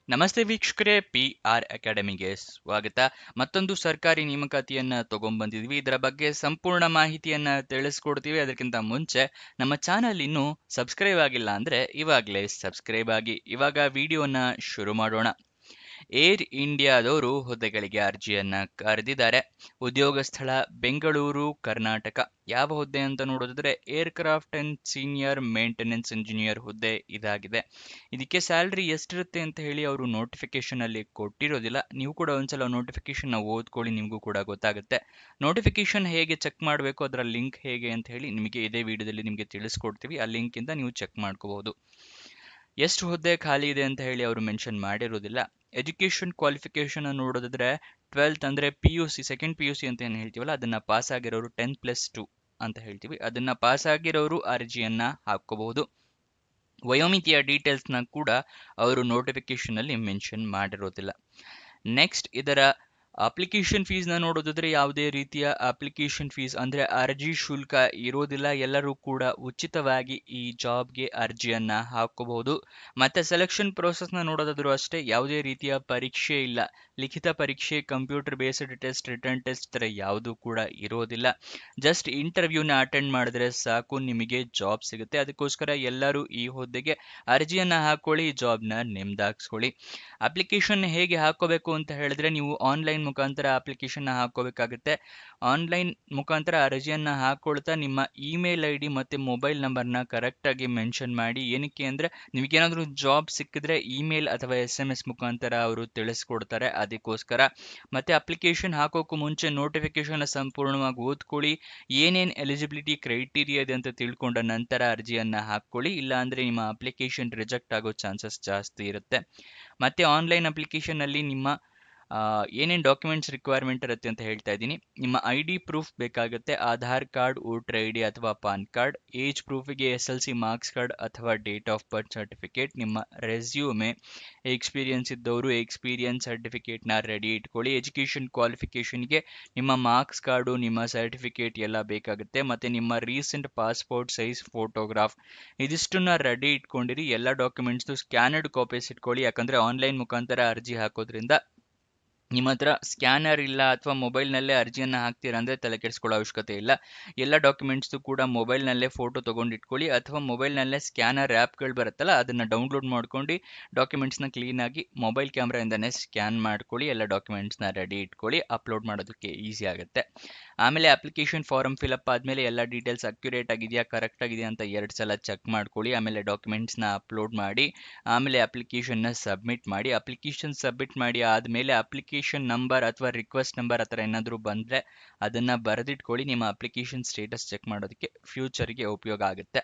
ನಮಸ್ತೆ ವೀಕ್ಷಕರೇ, PR ಅಕಾಡೆಮಿಗೆ ಸ್ವಾಗತ. ಮತ್ತೊಂದು ಸರ್ಕಾರಿ ನೇಮಕಾತಿಯನ್ನ ತಗೊಂಡ್ಬಂದಿದ್ವಿ. ಇದರ ಬಗ್ಗೆ ಸಂಪೂರ್ಣ ಮಾಹಿತಿಯನ್ನ ತಿಳಿಸ್ಕೊಡ್ತೀವಿ. ಅದಕ್ಕಿಂತ ಮುಂಚೆ ನಮ್ಮ ಚಾನಲ್ ಇನ್ನೂ ಸಬ್ಸ್ಕ್ರೈಬ್ ಆಗಿಲ್ಲ ಅಂದ್ರೆ ಇವಾಗಲೇ ಸಬ್ಸ್ಕ್ರೈಬ್ ಆಗಿ. ಇವಾಗ ವಿಡಿಯೋನ ಶುರು ಮಾಡೋಣ. ಏರ್ ಇಂಡಿಯಾದವರು ಹುದ್ದೆಗಳಿಗೆ ಅರ್ಜಿಯನ್ನ ಕರೆದಿದ್ದಾರೆ. ಉದ್ಯೋಗ ಸ್ಥಳ ಬೆಂಗಳೂರು, ಕರ್ನಾಟಕ. ಯಾವ ಹುದ್ದೆ ಅಂತ ನೋಡೋದಾದ್ರೆ aircraft and senior maintenance engineer ಹುದ್ದೆ ಇದಾಗಿದೆ. ಇದಕ್ಕೆ ಸ್ಯಾಲ್ರಿ ಎಷ್ಟಿರುತ್ತೆ ಅಂತ ಹೇಳಿ ಅವರು ನೋಟಿಫಿಕೇಶನ್ ಅಲ್ಲಿ ಕೊಟ್ಟಿರೋದಿಲ್ಲ. ನೀವು ಕೂಡ ಒಂದ್ಸಲ ನೋಟಿಫಿಕೇಶನ್ ಓದ್ಕೊಳ್ಳಿ, ನಿಮಗೂ ಕೂಡ ಗೊತ್ತಾಗುತ್ತೆ. ನೋಟಿಫಿಕೇಶನ್ ಹೇಗೆ ಚೆಕ್ ಮಾಡಬೇಕು, ಅದರ ಲಿಂಕ್ ಹೇಗೆ ಅಂತ ಹೇಳಿ ನಿಮಗೆ ಇದೇ ವಿಡಿಯೋದಲ್ಲಿ ನಿಮಗೆ ತಿಳಿಸ್ಕೊಡ್ತೀವಿ. ಆ ಲಿಂಕ್ ಇಂದ ನೀವು ಚೆಕ್ ಮಾಡ್ಕೋಬಹುದು. ಎಷ್ಟು ಹುದ್ದೆ ಖಾಲಿ ಇದೆ ಅಂತ ಹೇಳಿ ಅವರು ಮೆನ್ಷನ್ ಮಾಡಿರೋದಿಲ್ಲ. ಎಜುಕೇಶನ್ ಕ್ವಾಲಿಫಿಕೇಶನ್ ನೋಡೋದಾದ್ರೆ 12th ಅಂದ್ರೆ PUC, ಸೆಕೆಂಡ್ PUC ಅಂತ ಏನು ಹೇಳ್ತೀವಲ್ಲ, ಅದನ್ನ ಪಾಸ್ ಆಗಿರೋರು 10+2 ಅಂತ ಹೇಳ್ತೀವಿ. ಅದನ್ನ ಪಾಸ್ ಆಗಿರೋರು ಅರ್ಜಿಯನ್ನ ಹಾಕೋಬಹುದು. ವಯೋಮಿತಿಯ ಡೀಟೇಲ್ಸ್ನ ಕೂಡ ಅವರು ನೋಟಿಫಿಕೇಶನ್ ಅಲ್ಲಿ ಮೆನ್ಷನ್ ಮಾಡಿರೋದಿಲ್ಲ. ನೆಕ್ಸ್ಟ್, ಇದರ ಅಪ್ಲಿಕೇಶನ್ ಫೀಸ್ನ ನೋಡೋದಾದ್ರೆ ಯಾವುದೇ ರೀತಿಯ ಅಪ್ಲಿಕೇಶನ್ ಫೀಸ್ ಅಂದ್ರೆ ಅರ್ಜಿ ಶುಲ್ಕ ಇರೋದಿಲ್ಲ. ಎಲ್ಲರೂ ಕೂಡ ಉಚಿತವಾಗಿ ಈ ಜಾಬ್ಗೆ ಅರ್ಜಿಯನ್ನ ಹಾಕೋಬಹುದು. ಮತ್ತೆ ಸೆಲೆಕ್ಷನ್ ಪ್ರೋಸೆಸ್ನ ನೋಡೋದಾದ್ರೂ ಅಷ್ಟೇ, ಯಾವುದೇ ರೀತಿಯ ಪರೀಕ್ಷೆ ಇಲ್ಲ. ಲಿಖಿತ ಪರೀಕ್ಷೆ, computer based test, return test ತರ ಯಾವುದೂ ಕೂಡ ಇರೋದಿಲ್ಲ. ಜಸ್ಟ್ ಇಂಟರ್ವ್ಯೂನ ಅಟೆಂಡ್ ಮಾಡಿದ್ರೆ ಸಾಕು, ನಿಮಗೆ ಜಾಬ್ ಸಿಗುತ್ತೆ. ಅದಕ್ಕೋಸ್ಕರ ಎಲ್ಲರೂ ಈ ಹುದ್ದೆಗೆ ಅರ್ಜಿಯನ್ನ ಹಾಕೊಳ್ಳಿ, ಜಾಬ್ನ ನಿಮ್ದಾಗಿಸ್ಕೊಳ್ಳಿ. ಅಪ್ಲಿಕೇಶನ್ ಹೇಗೆ ಹಾಕೋಬೇಕು ಅಂತ ಹೇಳಿದ್ರೆ, ನೀವು ಆನ್ಲೈನ್ ಮುಖಾಂತರ ಅಪ್ಲಿಕೇಶನ್ ಹಾಕೋಬೇಕಾಗುತ್ತೆ. ಆನ್ಲೈನ್ ಮುಖಾಂತರ ಅರ್ಜಿಯನ್ನ ಹಾಕೊಳ್ತಾ ನಿಮ್ಮ ಇಮೇಲ್ ID ಮತ್ತೆ ಮೊಬೈಲ್ ನಂಬರ್ನ ಕರೆಕ್ಟ್ ಆಗಿ ಮೆನ್ಷನ್ ಮಾಡಿ. ಏನಕ್ಕೆ ಅಂದ್ರೆ, ನಿಮಗೇನಾದ್ರೂ ಜಾಬ್ ಸಿಕ್ಕಿದ್ರೆ ಇಮೇಲ್ ಅಥವಾ SMS ಮುಖಾಂತರ ಅವರು ತಿಳಿಸ್ಕೊಡ್ತಾರೆ, ಅದಕ್ಕೋಸ್ಕರ. ಮತ್ತೆ ಅಪ್ಲಿಕೇಶನ್ ಹಾಕೋಕ್ಕೂ ಮುಂಚೆ ನೋಟಿಫಿಕೇಶನ್ ಸಂಪೂರ್ಣವಾಗಿ ಓದ್ಕೊಳ್ಳಿ. ಏನೇನ್ ಎಲಿಜಿಬಿಲಿಟಿ ಕ್ರೈಟೀರಿಯಾ ಇದೆ ಅಂತ ತಿಳ್ಕೊಂಡ ನಂತರ ಅರ್ಜಿಯನ್ನ ಹಾಕೊಳ್ಳಿ. ಇಲ್ಲ ಅಂದ್ರೆ ನಿಮ್ಮ ಅಪ್ಲಿಕೇಶನ್ ರಿಜೆಕ್ಟ್ ಆಗೋ ಚಾನ್ಸಸ್ ಜಾಸ್ತಿ ಇರುತ್ತೆ. ಮತ್ತೆ ಆನ್ಲೈನ್ ಅಪ್ಲಿಕೇಶನ್ ಅಲ್ಲಿ ನಿಮ್ಮ ಏನೇನು ಡಾಕ್ಯುಮೆಂಟ್ಸ್ ರಿಕ್ವೈರ್ಮೆಂಟ್ ಇರುತ್ತೆ ಅಂತ ಹೇಳ್ತಾ ಇದ್ದೀನಿ. ನಿಮ್ಮ ID ಪ್ರೂಫ್ ಬೇಕಾಗುತ್ತೆ. ಆಧಾರ್ ಕಾರ್ಡ್, ವೋಟರ್ ID ಅಥವಾ ಪಾನ್ ಕಾರ್ಡ್. ಏಜ್ ಪ್ರೂಫಿಗೆ SLC ಮಾರ್ಕ್ಸ್ ಕಾರ್ಡ್ ಅಥವಾ ಡೇಟ್ ಆಫ್ ಬರ್ತ್ ಸರ್ಟಿಫಿಕೇಟ್. ನಿಮ್ಮ ರೆಸ್ಯೂಮೆ, ಎಕ್ಸ್ಪೀರಿಯನ್ಸ್ ಇದ್ದವರು ಎಕ್ಸ್ಪೀರಿಯನ್ಸ್ ಸರ್ಟಿಫಿಕೇಟ್ನ ರೆಡಿ ಇಟ್ಕೊಳ್ಳಿ. ಎಜುಕೇಷನ್ ಕ್ವಾಲಿಫಿಕೇಷನ್ಗೆ ನಿಮ್ಮ ಮಾರ್ಕ್ಸ್ ಕಾರ್ಡು, ನಿಮ್ಮ ಸರ್ಟಿಫಿಕೇಟ್ ಎಲ್ಲ ಬೇಕಾಗುತ್ತೆ. ಮತ್ತೆ ನಿಮ್ಮ ರೀಸೆಂಟ್ ಪಾಸ್ಪೋರ್ಟ್ ಸೈಜ್ ಫೋಟೋಗ್ರಾಫ್, ಇದಿಷ್ಟನ್ನ ರೆಡಿ ಇಟ್ಕೊಂಡಿರಿ. ಎಲ್ಲ ಡಾಕ್ಯುಮೆಂಟ್ಸ್ ಸ್ಕ್ಯಾನರ್ಡ್ ಕಾಪೀಸ್ ಇಟ್ಕೊಳ್ಳಿ. ಯಾಕಂದ್ರೆ ಆನ್ಲೈನ್ ಮುಖಾಂತರ ಅರ್ಜಿ ಹಾಕೋದ್ರಿಂದ ನಿಮ್ಮ ಹತ್ರ ಸ್ಕ್ಯಾನರ್ ಇಲ್ಲ ಅಥವಾ ಮೊಬೈಲ್ನಲ್ಲೇ ಅರ್ಜಿಯನ್ನು ಹಾಕ್ತೀರಾ ಅಂದರೆ ತಲೆ ಕೆಡಿಸ್ಕೊಳ್ಳೋ ಅವಶ್ಯಕತೆ ಇಲ್ಲ. ಎಲ್ಲ ಡಾಕ್ಯುಮೆಂಟ್ಸು ಕೂಡ ಮೊಬೈಲ್ನಲ್ಲೇ ಫೋಟೋ ತೊಗೊಂಡಿಟ್ಕೊಳ್ಳಿ, ಅಥವಾ ಮೊಬೈಲ್ನಲ್ಲೇ ಸ್ಕ್ಯಾನರ್ ಆ್ಯಪ್ಗಳು ಬರುತ್ತಲ್ಲ, ಅದನ್ನು ಡೌನ್ಲೋಡ್ ಮಾಡ್ಕೊಂಡು ಡಾಕ್ಯುಮೆಂಟ್ಸ್ನ ಕ್ಲೀನಾಗಿ ಮೊಬೈಲ್ ಕ್ಯಾಮ್ರಾಯಿಂದನೇ ಸ್ಕ್ಯಾನ್ ಮಾಡ್ಕೊಳ್ಳಿ. ಎಲ್ಲ ಡಾಕ್ಯುಮೆಂಟ್ಸ್ನ ರೆಡಿ ಇಟ್ಕೊಳ್ಳಿ, ಅಪ್ಲೋಡ್ ಮಾಡೋದಕ್ಕೆ ಈಸಿ ಆಗುತ್ತೆ. ಆಮೇಲೆ ಅಪ್ಲಿಕೇಶನ್ ಫಾರಮ್ ಫಿಲಪ್ ಆದಮೇಲೆ ಎಲ್ಲ ಡೀಟೇಲ್ಸ್ ಅಕ್ಯುರೇಟ್ ಆಗಿದೆಯಾ, ಕರೆಕ್ಟ್ ಆಗಿದೆಯಾ ಅಂತ 2 ಸಲ ಚೆಕ್ ಮಾಡ್ಕೊಳ್ಳಿ. ಆಮೇಲೆ ಡಾಕ್ಯುಮೆಂಟ್ಸ್ನ ಅಪ್ಲೋಡ್ ಮಾಡಿ, ಆಮೇಲೆ ಅಪ್ಲಿಕೇಶನ್ನ ಸಬ್ಮಿಟ್ ಮಾಡಿ. ಅಪ್ಲಿಕೇಶನ್ ಸಬ್ಮಿಟ್ ಮಾಡಿ ಆದಮೇಲೆ ಅಪ್ಲಿಕೇಶನ್ ನಂಬರ್ ಅಥವಾ ರಿಕ್ವೆಸ್ಟ್ ನಂಬರ್ ಆ ಥರ ಏನಾದರೂ ಬಂದರೆ ಅದನ್ನು ಬರೆದಿಟ್ಕೊಳ್ಳಿ. ನಿಮ್ಮ ಅಪ್ಲಿಕೇಶನ್ ಸ್ಟೇಟಸ್ ಚೆಕ್ ಮಾಡೋದಕ್ಕೆ ಫ್ಯೂಚರ್ಗೆ ಉಪಯೋಗ ಆಗುತ್ತೆ.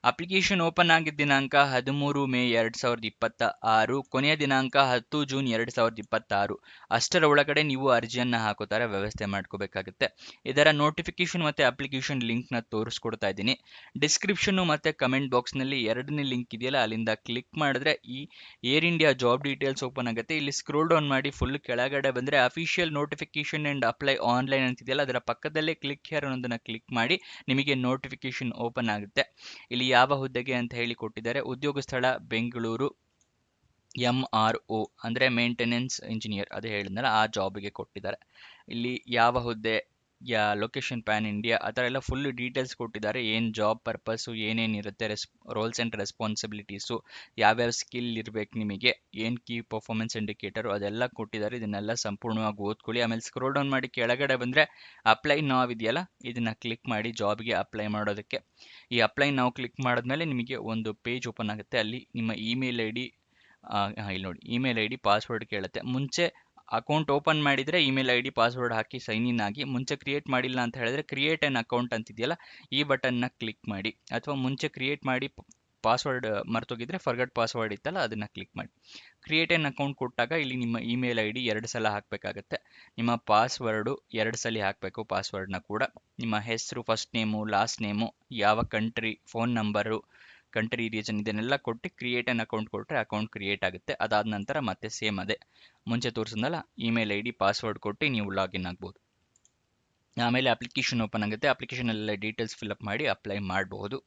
ಅಪ್ಲಿಕೇಶನ್ ಓಪನ್ ಆಗಿದ್ದ ದಿನಾಂಕ 13 ಮೇ 2026, ಕೊನೆಯ ದಿನಾಂಕ 10 ಜೂನ್ 2026. ಅಷ್ಟರ ಒಳಗಡೆ ನೀವು ಅರ್ಜಿಯನ್ನು ಹಾಕೋ ಥರ ವ್ಯವಸ್ಥೆ ಮಾಡ್ಕೋಬೇಕಾಗುತ್ತೆ. ಇದರ ನೋಟಿಫಿಕೇಶನ್ ಮತ್ತು ಅಪ್ಲಿಕೇಶನ್ ಲಿಂಕ್ನ ತೋರಿಸ್ಕೊಡ್ತಾ ಇದ್ದೀನಿ. ಡಿಸ್ಕ್ರಿಪ್ಷನ್ನು ಮತ್ತು ಕಮೆಂಟ್ ಬಾಕ್ಸ್ನಲ್ಲಿ 2ನೇ ಲಿಂಕ್ ಇದೆಯಲ್ಲ, ಅಲ್ಲಿಂದ ಕ್ಲಿಕ್ ಮಾಡಿದ್ರೆ ಈ Air India job details open ಆಗುತ್ತೆ. ಇಲ್ಲಿ ಸ್ಕ್ರೋಲ್ ಡೌನ್ ಮಾಡಿ ಫುಲ್ ಕೆಳಗಡೆ ಬಂದರೆ official notification and apply online ಅಂತಿದೆಯಲ್ಲ, ಅದರ ಪಕ್ಕದಲ್ಲೇ ಕ್ಲಿಕ್ ಹಿಯರ್ ಅನ್ನೋದನ್ನು ಕ್ಲಿಕ್ ಮಾಡಿ ನಿಮಗೆ ನೋಟಿಫಿಕೇಶನ್ ಓಪನ್ ಆಗುತ್ತೆ. ಇಲ್ಲಿ ಯಾವ ಹುದ್ದೆಗೆ ಅಂತ ಹೇಳಿ ಕೊಟ್ಟಿದ್ದಾರೆ. ಉದ್ಯೋಗ ಸ್ಥಳ ಬೆಂಗಳೂರು, MRO ಅಂದರೆ ಮೇಂಟೆನೆನ್ಸ್ ಇಂಜಿನಿಯರ್, ಅದೇ ಹೇಳಿದ್ನಲ್ಲ ಆ ಜಾಬ್ಗೆ ಕೊಟ್ಟಿದ್ದಾರೆ. ಇಲ್ಲಿ ಯಾವ ಹುದ್ದೆ, ಲೊಕೇಶನ್ ಪ್ಯಾನ್ ಇಂಡಿಯಾ, ಆ ಥರ ಎಲ್ಲ ಫುಲ್ ಡೀಟೇಲ್ಸ್ ಕೊಟ್ಟಿದ್ದಾರೆ. ಏನು ಜಾಬ್ ಪರ್ಪಸ್ಸು, ಏನೇನಿರುತ್ತೆ, ರೋಲ್ಸ್ ಆ್ಯಂಡ್ ರೆಸ್ಪಾನ್ಸಿಬಿಲಿಟೀಸು, ಯಾವ್ಯಾವ ಸ್ಕಿಲ್ ಇರಬೇಕು ನಿಮಗೆ, ಏನು ಕೀ ಪರ್ಫಾರ್ಮೆನ್ಸ್ ಇಂಡಿಕೇಟರು, ಅದೆಲ್ಲ ಕೊಟ್ಟಿದ್ದಾರೆ. ಇದನ್ನೆಲ್ಲ ಸಂಪೂರ್ಣವಾಗಿ ಓದ್ಕೊಳ್ಳಿ. ಆಮೇಲೆ ಸ್ಕ್ರೋಲ್ ಡೌನ್ ಮಾಡಿ ಕೆಳಗಡೆ ಬಂದರೆ ಅಪ್ಲೈ ನಾವ್ ಇದೆಯಲ್ಲ, ಇದನ್ನು ಕ್ಲಿಕ್ ಮಾಡಿ ಜಾಬ್ಗೆ ಅಪ್ಲೈ ಮಾಡೋದಕ್ಕೆ. ಈ ಅಪ್ಲೈ ನಾವು ಕ್ಲಿಕ್ ಮಾಡಿದ್ಮೇಲೆ ನಿಮಗೆ ಒಂದು ಪೇಜ್ ಓಪನ್ ಆಗುತ್ತೆ. ಅಲ್ಲಿ ನಿಮ್ಮ ಇಮೇಲ್ ID, ಇಲ್ಲಿ ನೋಡಿ, ಇಮೇಲ್ ID ಪಾಸ್ವರ್ಡ್ ಕೇಳುತ್ತೆ. ಮುಂಚೆ ಅಕೌಂಟ್ ಓಪನ್ ಮಾಡಿದರೆ ಇಮೇಲ್ ID ಪಾಸ್ವರ್ಡ್ ಹಾಕಿ ಸೈನ್ ಇನ್ ಆಗಿ. ಮುಂಚೆ ಕ್ರಿಯೇಟ್ ಮಾಡಿಲ್ಲ ಅಂತ ಹೇಳಿದ್ರೆ ಕ್ರಿಯೇಟ್ ಆನ್ ಅಕೌಂಟ್ ಅಂತಿದೆಯಲ್ಲ, ಈ ಬಟನ್ನ ಕ್ಲಿಕ್ ಮಾಡಿ. ಅಥವಾ ಮುಂಚೆ ಕ್ರಿಯೇಟ್ ಮಾಡಿ ಪಾಸ್ವರ್ಡ್ ಮರ್ತೋಗಿದ್ರೆ ಫರ್ಗಟ್ ಪಾಸ್ವರ್ಡ್ ಇತ್ತಲ್ಲ, ಅದನ್ನು ಕ್ಲಿಕ್ ಮಾಡಿ. ಕ್ರಿಯೇಟ್ ಆನ್ ಅಕೌಂಟ್ ಕೊಟ್ಟಾಗ ಇಲ್ಲಿ ನಿಮ್ಮ ಇಮೇಲ್ ID 2 ಸಲ ಹಾಕಬೇಕಾಗತ್ತೆ. ನಿಮ್ಮ ಪಾಸ್ವರ್ಡು 2 ಸಲ ಹಾಕಬೇಕು. ಪಾಸ್ವರ್ಡ್ನ ಕೂಡ ನಿಮ್ಮ ಹೆಸರು, ಫಸ್ಟ್ ನೇಮು, ಲಾಸ್ಟ್ ನೇಮು, ಯಾವ country, phone number, country, region, ಇದನ್ನೆಲ್ಲ ಕೊಟ್ಟು ಕ್ರಿಯೇಟ್ ಆನ್ ಅಕೌಂಟ್ ಕೊಟ್ಟರೆ ಅಕೌಂಟ್ ಕ್ರಿಯೇಟ್ ಆಗುತ್ತೆ. ಅದಾದ ನಂತರ ಮತ್ತೆ ಸೇಮ್ ಅದೇ ಮುಂಚೆ ತೋರಿಸಿದ್ನಲ್ಲ ಇಮೇಲ್ ID ಪಾಸ್ವರ್ಡ್ ಕೊಟ್ಟು ನೀವು ಲಾಗಿನ್ ಆಗ್ಬೋದು. ಆಮೇಲೆ ಅಪ್ಲಿಕೇಶನ್ ಓಪನ್ ಆಗುತ್ತೆ. ಅಪ್ಲಿಕೇಶನ್ ಎಲ್ಲ ಡೀಟೇಲ್ಸ್ ಫಿಲ್ಅಪ್ ಮಾಡಿ ಅಪ್ಲೈ ಮಾಡಬಹುದು.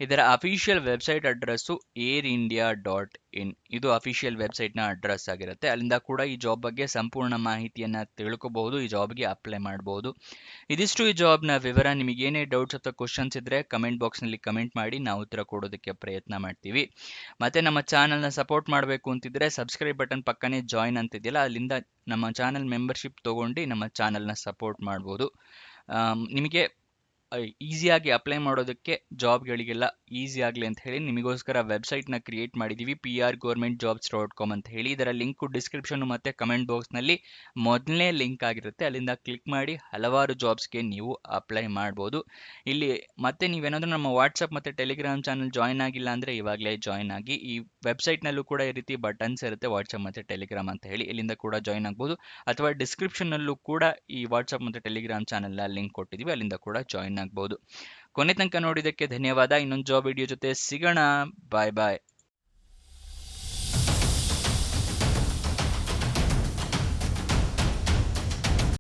ಇದರ ಅಫಿಷಿಯಲ್ ವೆಬ್ಸೈಟ್ ಅಡ್ರೆಸ್ಸು airindia.in. ಇದು ಅಫಿಷಿಯಲ್ ವೆಬ್ಸೈಟ್ನ ಅಡ್ರೆಸ್ ಆಗಿರುತ್ತೆ. ಅಲ್ಲಿಂದ ಕೂಡ ಈ ಜಾಬ್ ಬಗ್ಗೆ ಸಂಪೂರ್ಣ ಮಾಹಿತಿಯನ್ನು ತಿಳ್ಕೊಬಹುದು, ಈ ಜಾಬ್ಗೆ ಅಪ್ಲೈ ಮಾಡಬಹುದು. ಇದಿಷ್ಟು ಈ ಜಾಬ್ನ ವಿವರ. ನಿಮಗೆ ಏನೇ ಡೌಟ್ಸ್ ಅಥವಾ ಕ್ವಶನ್ಸ್ ಇದ್ದರೆ ಕಮೆಂಟ್ ಬಾಕ್ಸ್ನಲ್ಲಿ ಕಮೆಂಟ್ ಮಾಡಿ, ನಾವು ಉತ್ತರ ಕೊಡೋದಕ್ಕೆ ಪ್ರಯತ್ನ ಮಾಡ್ತೀವಿ. ಮತ್ತು ನಮ್ಮ ಚಾನಲ್ನ ಸಪೋರ್ಟ್ ಮಾಡಬೇಕು ಅಂತಿದ್ರೆ ಸಬ್ಸ್ಕ್ರೈಬ್ ಬಟನ್ ಪಕ್ಕನೇ ಜಾಯಿನ್ ಅಂತಿದೆಯಲ್ಲ, ಅಲ್ಲಿಂದ ನಮ್ಮ ಚಾನಲ್ ಮೆಂಬರ್ಶಿಪ್ ತೊಗೊಂಡು ನಮ್ಮ ಚಾನಲ್ನ ಸಪೋರ್ಟ್ ಮಾಡ್ಬೋದು. ನಿಮಗೆ ಈಸಿಯಾಗಿ ಅಪ್ಲೈ ಮಾಡೋದಕ್ಕೆ ಜಾಬ್ಗಳಿಗೆಲ್ಲ ಈಸಿ ಆಗಲಿ ಅಂತ ಹೇಳಿ ನಿಮಗೋಸ್ಕರ ವೆಬ್ಸೈಟ್ನ ಕ್ರಿಯೇಟ್ ಮಾಡಿದ್ದೀವಿ, prgovernmentjobs.com ಅಂತ ಹೇಳಿ. ಇದರ ಲಿಂಕು ಡಿಸ್ಕ್ರಿಪ್ಷನ್ ಮತ್ತು ಕಮೆಂಟ್ ಬಾಕ್ಸ್ನಲ್ಲಿ ಮೊದಲನೇ ಲಿಂಕ್ ಆಗಿರುತ್ತೆ. ಅಲ್ಲಿಂದ ಕ್ಲಿಕ್ ಮಾಡಿ ಹಲವಾರು ಜಾಬ್ಸ್ಗೆ ನೀವು ಅಪ್ಲೈ ಮಾಡ್ಬೋದು. ಇಲ್ಲಿ ಮತ್ತೆ ನೀವೇನಾದರೂ ನಮ್ಮ ವಾಟ್ಸಪ್ ಮತ್ತು ಟೆಲಿಗ್ರಾಮ್ ಚಾನಲ್ ಜಾಯ್ನ್ ಆಗಿಲ್ಲ ಅಂದರೆ ಇವಾಗಲೇ ಜಾಯ್ನ್ ಆಗಿ. ಈ ವೆಬ್ಸೈಟ್ನಲ್ಲೂ ಕೂಡ ಈ ರೀತಿ ಬಟನ್ಸ್ ಇರುತ್ತೆ, ವಾಟ್ಸಪ್ ಮತ್ತು ಟೆಲಿಗ್ರಾಮ್ ಅಂತ ಹೇಳಿ, ಇಲ್ಲಿಂದ ಕೂಡ ಜಾಯ್ನ್ ಆಗ್ಬೋದು. ಅಥವಾ ಡಿಸ್ಕ್ರಿಪ್ಷನ್ನಲ್ಲೂ ಕೂಡ ಈ ವಾಟ್ಸಪ್ ಮತ್ತು ಟೆಲಿಗ್ರಾಮ್ ಚಾನಲ್ನ ಲಿಂಕ್ ಕೊಟ್ಟಿದ್ದೀವಿ, ಅಲ್ಲಿಂದ ಕೂಡ ಜಾಯ್ನ್ ಆಗ್ಬೋದು. ಕೊನೆ ತನಕ ನೋಡಿದ್ದಕ್ಕೆ ಧನ್ಯವಾದ. ಇನ್ನೊಂದು ಜಾಬ್ ವಿಡಿಯೋ ಜೊತೆ ಸಿಗೋಣ. ಬಾಯ್ ಬಾಯ್.